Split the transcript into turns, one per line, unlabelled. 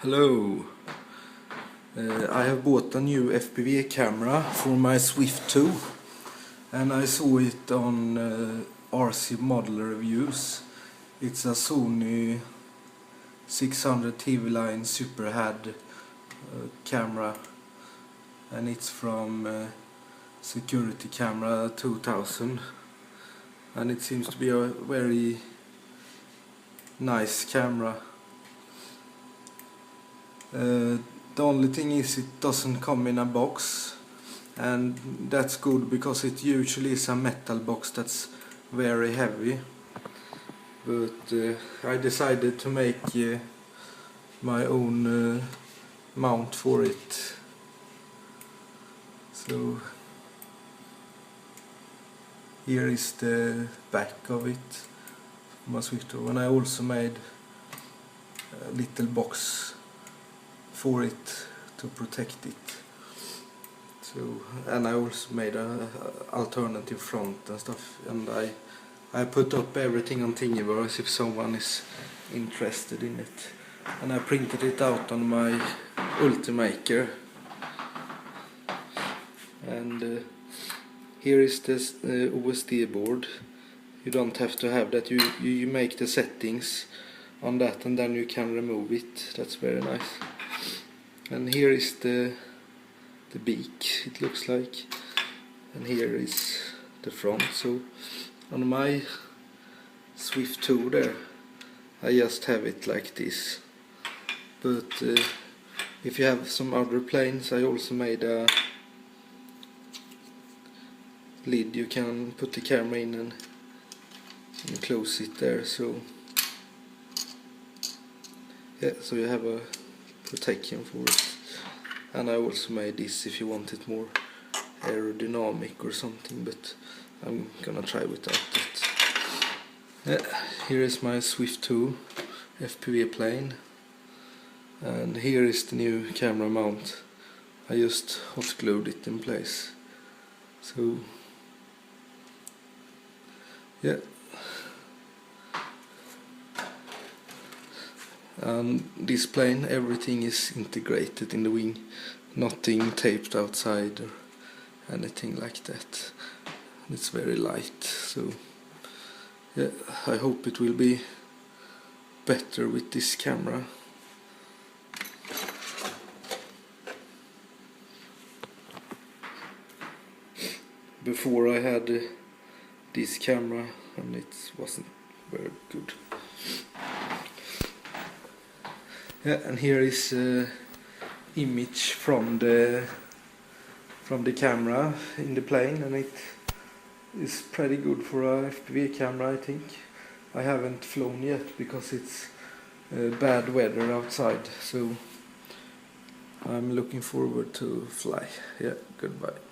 Hello. I have bought a new FPV camera for my Swift2 and I saw it on RC Model Reviews. It's a Sony 600 TV line super HUD camera, and it's from Security Camera 2000, and it seems to be a very nice camera. The only thing is it doesn't come in a box, and that's good because it usually is a metal box that's very heavy. But I decided to make my own mount for it. So here is the back of it, my Swift2, and I also made a little box for it to protect it. So, and I also made a alternative front and stuff, and I put up everything on Thingiverse if someone is interested in it, and I printed it out on my Ultimaker. And here is this OSD board. You don't have to have that. You make the settings on that and then you can remove it. That's very nice. And here is the beak, it looks like, and here is the front. So on my Swift2 there, I just have it like this. But if you have some other planes, I also made a lid you can put the camera in and close it there. So yeah, so you have a protection for it. And I also made this if you want it more aerodynamic or something, but I'm gonna try without it. Yeah, here is my Swift2 FPV plane, and here is the new camera mount. I just hot glued it in place. So yeah, and this plane, everything is integrated in the wing, nothing taped outside or anything like that. It's very light, so yeah, I hope it will be better with this camera. Before I had this camera and it wasn't very good. Yeah, and here is image from the camera in the plane, and it is pretty good for a FPV camera, I think. I haven't flown yet because it's bad weather outside, so I'm looking forward to fly. Yeah, goodbye.